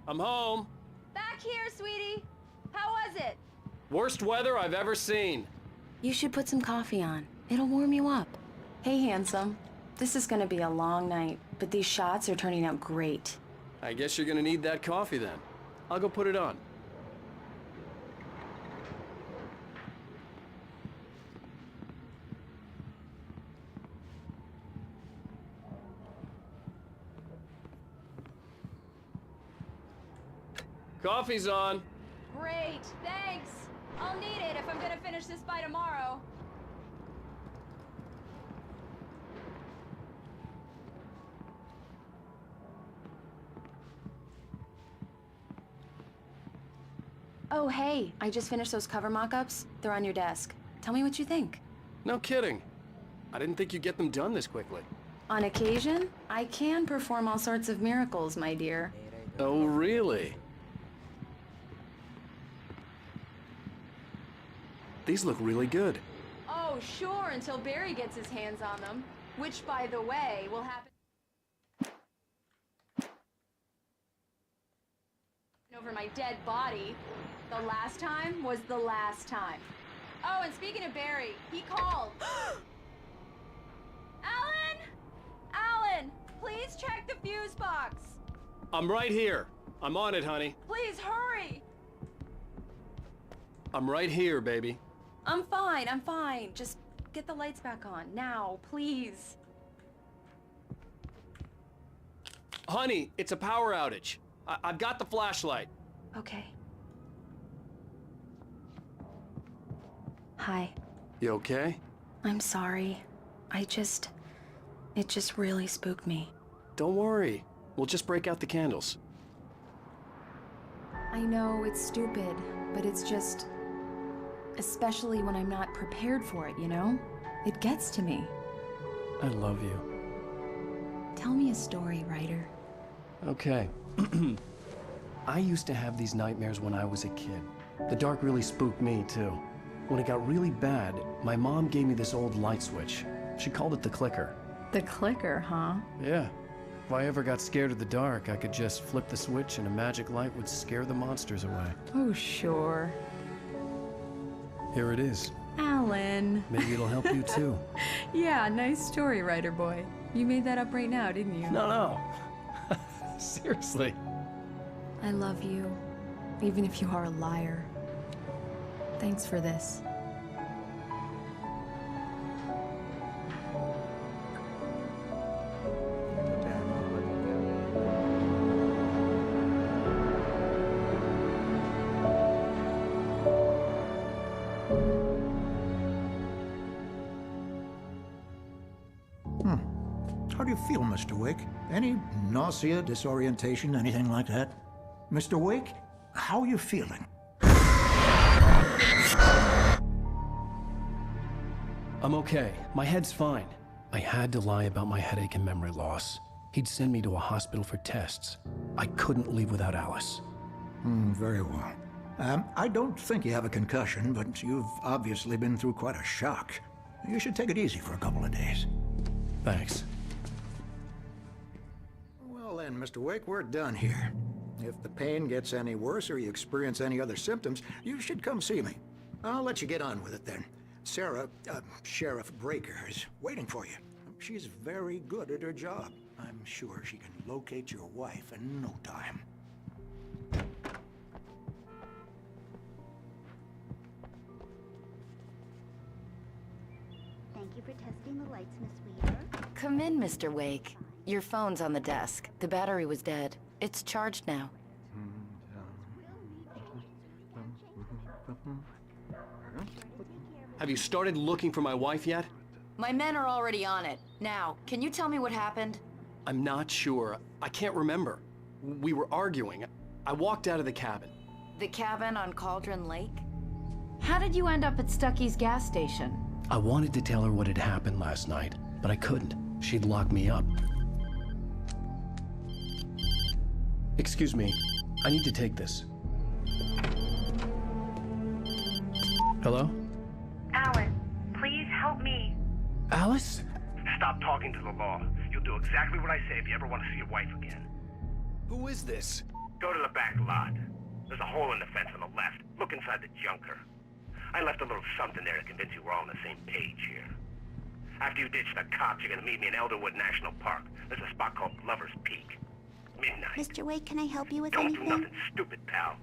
I'm home. Back here, sweetie. How was it? Worst weather I've ever seen. You should put some coffee on. It'll warm you up. Hey, handsome. This is gonna be a long night, but these shots are turning out great. I guess you're gonna need that coffee then. I'll go put it on. Coffee's on. Great, thanks. I'll need it if I'm gonna finish this by tomorrow. Oh, hey, I just finished those cover mock-ups. They're on your desk. Tell me what you think. No kidding. I didn't think you'd get them done this quickly. On occasion, I can perform all sorts of miracles, my dear. Oh, really? These look really good. Oh, sure, until Barry gets his hands on them. Which, by the way, will happen over my dead body. The last time was the last time. Oh, and speaking of Barry, he called. Alan! Alan, please check the fuse box. I'm right here. I'm on it, honey. Please hurry. I'm right here, baby. I'm fine. Just get the lights back on, now, please. Honey, it's a power outage. I've got the flashlight. Okay. Hi. You okay? I'm sorry. It just really spooked me. Don't worry. We'll just break out the candles. I know it's stupid, but it's just... especially when I'm not prepared for it, you know? It gets to me. I love you. Tell me a story, writer. Okay. I used to have these nightmares when I was a kid. The dark really spooked me, too. When it got really bad, my mom gave me this old light switch. She called it the clicker. The clicker, huh? Yeah. If I ever got scared of the dark, I could just flip the switch and a magic light would scare the monsters away. Oh, sure. Here it is. Alan. Maybe it'll help you, too. Yeah, nice story, writer boy. You made that up right now, didn't you? No. Seriously. I love you, even if you are a liar. Thanks for this. How do you feel, Mr. Wake? Any nausea, disorientation, anything like that? Mr. Wake, how are you feeling? I'm okay. My head's fine. I had to lie about my headache and memory loss. He'd send me to a hospital for tests. I couldn't leave without Alice. Very well. I don't think you have a concussion, but you've obviously been through quite a shock. You should take it easy for a couple of days. Thanks. Well then, Mr. Wake, we're done here. If the pain gets any worse or you experience any other symptoms, you should come see me. I'll let you get on with it then. Sarah, Sheriff Breaker, is waiting for you. She's very good at her job. I'm sure she can locate your wife in no time. Thank you for testing the lights, Miss Weaver. Come in, Mr. Wake. Your phone's on the desk. The battery was dead. It's charged now. Have you started looking for my wife yet? My men are already on it. Now, can you tell me what happened? I'm not sure. I can't remember. We were arguing. I walked out of the cabin. The cabin on Cauldron Lake? How did you end up at Stucky's gas station? I wanted to tell her what had happened last night, but I couldn't. She'd lock me up. Excuse me. I need to take this. Hello? Alan, please help me. Alice? Stop talking to the law. You'll do exactly what I say if you ever want to see your wife again. Who is this? Go to the back lot. There's a hole in the fence on the left. Look inside the junker. I left a little something there to convince you we're all on the same page here. After you ditch the cops, you're gonna meet me in Elderwood National Park. There's a spot called Lover's Peak. Midnight. Mr. Wake, can I help you with Don't anything? do nothing stupid, pal.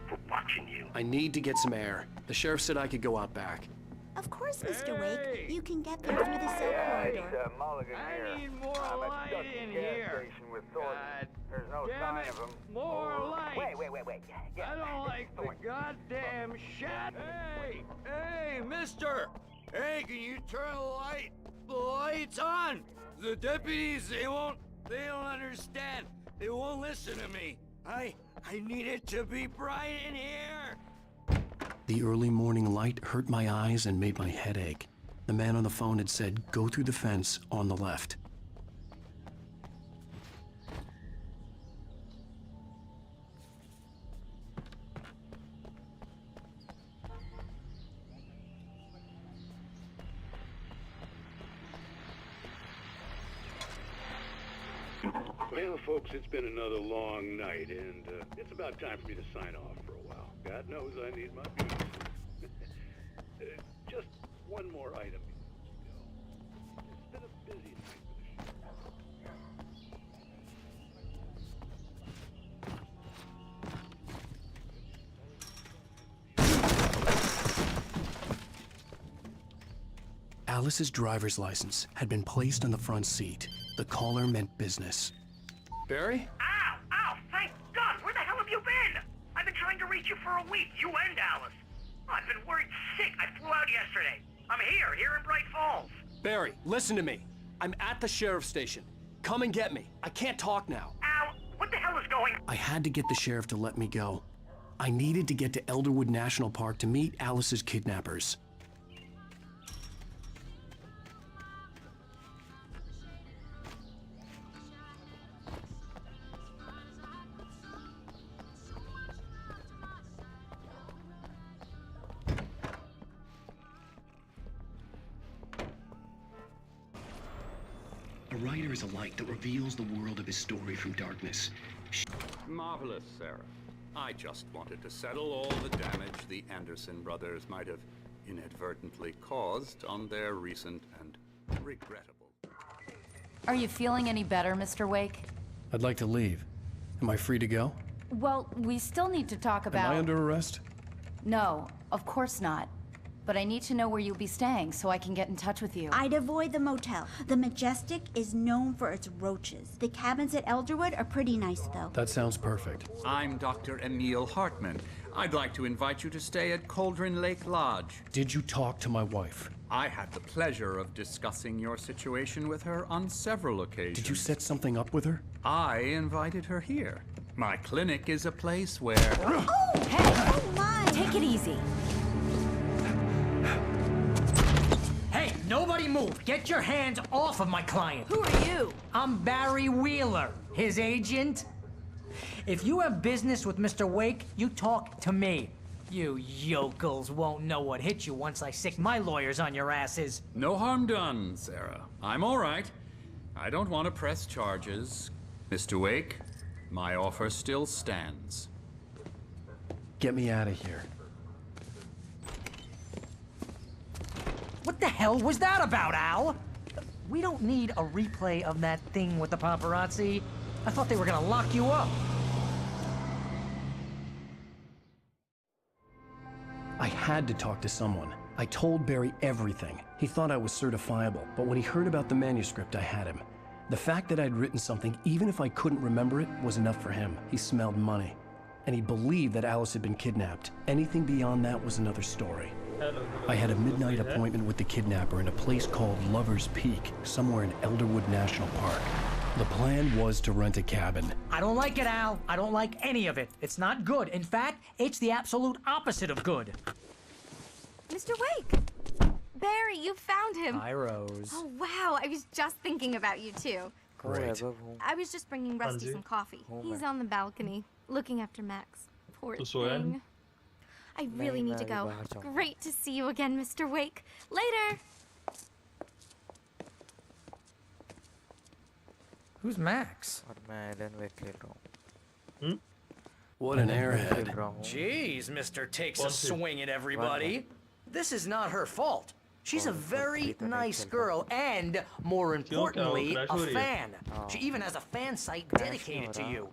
We're watching you. I need to get some air. The sheriff said I could go out back. Of course, Mr. Wake. You can get there through the cell corridor. I need more light in here. God There's no damn sign it, of him. more light. Wait. I don't like the goddamn shit. Hey, mister. Hey, can you turn the lights on? The deputies, they don't understand. They won't listen to me. I need it to be bright in here. The early morning light hurt my eyes and made my head ache. The man on the phone had said, go through the fence on the left. Well, folks, it's been another long night, and it's about time for me to sign off for a while. God knows I need my peace. Just one more item before we go. It's been a busy night for the Alice's driver's license had been placed on the front seat. The caller meant business. Barry? Ow! Thank God! Where the hell have you been? I've been trying to reach you for a week, you and Alice. I've been worried sick. I flew out yesterday. I'm here in Bright Falls. Barry, listen to me. I'm at the sheriff's station. Come and get me. I can't talk now. Al, what the hell is going on? I had to get the sheriff to let me go. I needed to get to Elderwood National Park to meet Alice's kidnappers. A writer is a light that reveals the world of his story from darkness. Marvelous, Sarah. I just wanted to settle all the damage the Anderson brothers might have inadvertently caused on their recent and regrettable. Are you feeling any better, Mr. Wake? I'd like to leave. Am I free to go? Well, we still need to talk about... Am I under arrest? No, of course not. But I need to know where you'll be staying so I can get in touch with you. I'd avoid the motel. The Majestic is known for its roaches. The cabins at Elderwood are pretty nice, though. That sounds perfect. I'm Dr. Emil Hartman. I'd like to invite you to stay at Cauldron Lake Lodge. Did you talk to my wife? I had the pleasure of discussing your situation with her on several occasions. Did you set something up with her? I invited her here. My clinic is a place where... Oh! Hey! Oh, my! Take it easy. Hey, nobody move! Get your hands off of my client! Who are you? I'm Barry Wheeler, his agent. If you have business with Mr. Wake, you talk to me. You yokels won't know what hit you once I sick my lawyers on your asses. No harm done, Sarah. I'm all right. I don't want to press charges. Mr. Wake, my offer still stands. Get me out of here. What the hell was that about, Al? We don't need a replay of that thing with the paparazzi. I thought they were gonna lock you up. I had to talk to someone. I told Barry everything. He thought I was certifiable, but when he heard about the manuscript, I had him. The fact that I'd written something, even if I couldn't remember it, was enough for him. He smelled money. And he believed that Alice had been kidnapped. Anything beyond that was another story. I had a midnight appointment with the kidnapper in a place called Lover's Peak, somewhere in Elderwood National Park. The plan was to rent a cabin. I don't like it, Al. I don't like any of it. It's not good. In fact, it's the absolute opposite of good. Mr. Wake! Barry, you found him! Hi, Rose. Oh, wow. I was just thinking about you, too. Great. I was just bringing Rusty some coffee. He's on the balcony, looking after Max. Poor thing. I really need to go. Great to see you again, Mr. Wake. Later! Who's Max? What an airhead. Jeez, Mr. Takes a swing at everybody. This is not her fault. She's a very nice girl and, more importantly, a fan. She even has a fan site dedicated to you.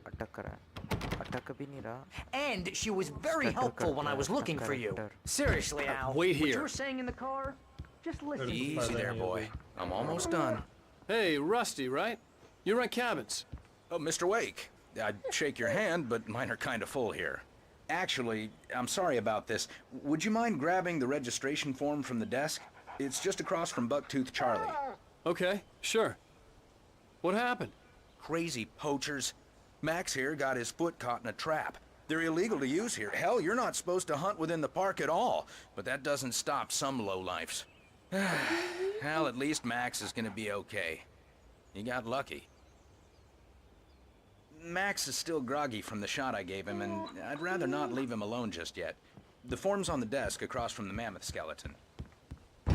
And she was very helpful when I was looking for you. Seriously, Al. Wait What here. you were saying in the car? Just listen. Easy there, boy. I'm almost done. Hey, Rusty, right? You rent cabins. Oh, Mr. Wake. I'd shake your hand, but mine are kind of full here. Actually, I'm sorry about this. Would you mind grabbing the registration form from the desk? It's just across from Bucktooth Charlie. Okay, sure. What happened? Crazy poachers. Max here got his foot caught in a trap. They're illegal to use here. Hell, you're not supposed to hunt within the park at all. But that doesn't stop some lowlifes. Well, at least Max is gonna be okay. He got lucky. Max is still groggy from the shot I gave him, and I'd rather not leave him alone just yet. The form's on the desk across from the mammoth skeleton.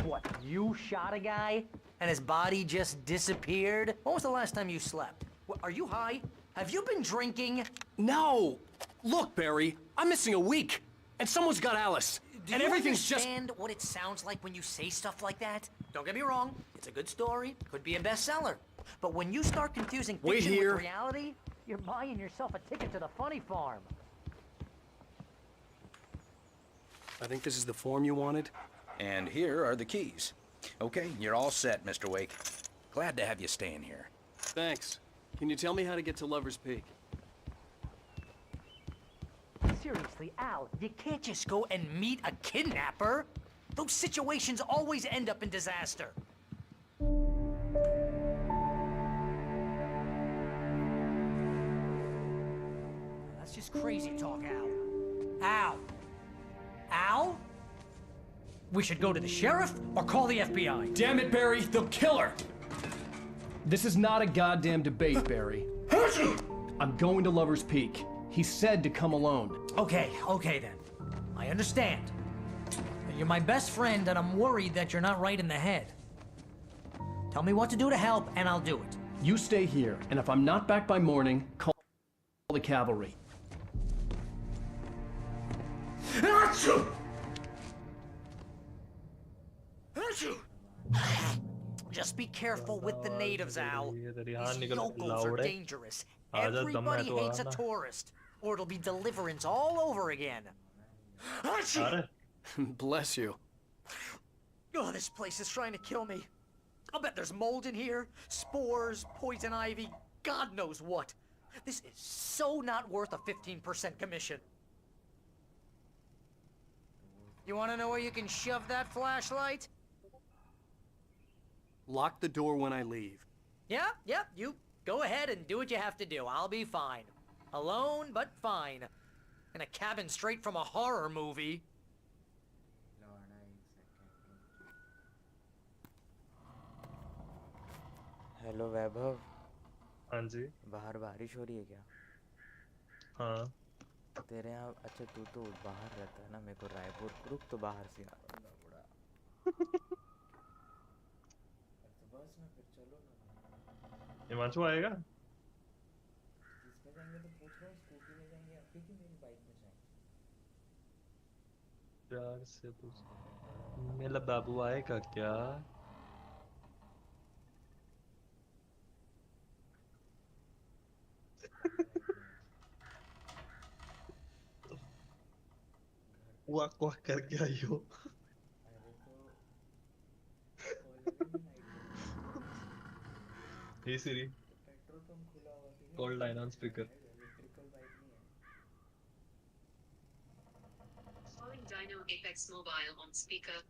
What, you shot a guy? And his body just disappeared? When was the last time you slept? What, are you high? Have you been drinking? No! Look, Barry, I'm missing a week, and someone's got Alice. Do you understand what it sounds like when you say stuff like that? Don't get me wrong, it's a good story, could be a bestseller. But when you start confusing fiction with reality, you're buying yourself a ticket to the funny farm. I think this is the form you wanted. And here are the keys. Okay, you're all set, Mr. Wake. Glad to have you staying here. Thanks. Can you tell me how to get to Lover's Peak? Seriously, Al, you can't just go and meet a kidnapper. Those situations always end up in disaster. That's just crazy talk, Al. Al? Al? We should go to the sheriff or call the FBI. Damn it, Barry, they'll kill her! This is not a goddamn debate, Barry. I'm going to Lover's Peak. He said to come alone. Okay then. I understand. You're my best friend, and I'm worried that you're not right in the head. Tell me what to do to help, and I'll do it. You stay here, and if I'm not back by morning, call the cavalry. Just be careful with the natives, Al. These yokels are dangerous. Everybody hates a tourist, or it'll be deliverance all over again. Bless you. Oh, this place is trying to kill me. I'll bet there's mold in here, spores, poison ivy, God knows what. This is so not worth a 15% commission. You want to know where you can shove that flashlight? Lock the door when I leave. Yeah, you go ahead and do what you have to do. I'll be fine. Alone, but fine. In a cabin straight from a horror movie. Hello Vaibhav. हाँ जी। बाहर बारिश हो रही है क्या? हाँ। तेरे यहाँ अच्छा तू तो बाहर रहता है ना, मेरे को रायपुर रुक तो बाहर से आ रहा हूँ बड़ा। बस ना फिर चलो ना। हिमांशु आएगा? किसमें जाएंगे तो पूछ रहा हूँ, स्कूटी में जाएंगे या फिर मेरी बाइक में जाएंगे? प्यार से पूछ। मेरा बाबू आएगा क्या? वाह वाह करके आई हो। Hey Siri, call 9 on speaker. Calling Dino Apex Mobile on speaker.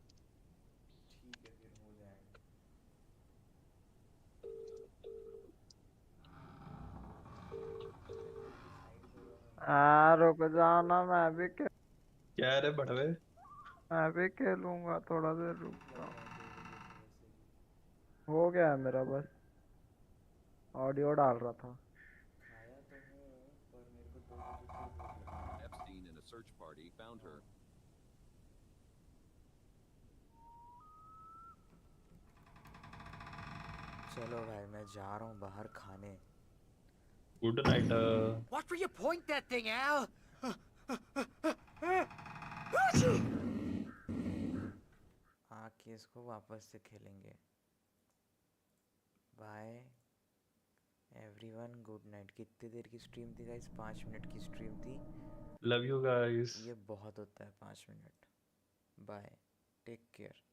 रुक जाना, मैं भी क्या रे बड़वे? मैं भी खेलूंगा, थोड़ा देर रुक जाओ। हो गया है मेरा, बस ऑडियो डाल रहा था। Epstein and a search party found her. चलो भाई, मैं जा रहा हूँ बाहर खाने। Good night. Watch where you point that thing, Al. आके इसको वापस से खेलेंगे। Bye everyone, good night. कितनी देर की स्ट्रीम थी गाइस? 5 मिनट की स्ट्रीम थी। Love you guys. ये बहुत होता है 5 मिनट। Bye, take care.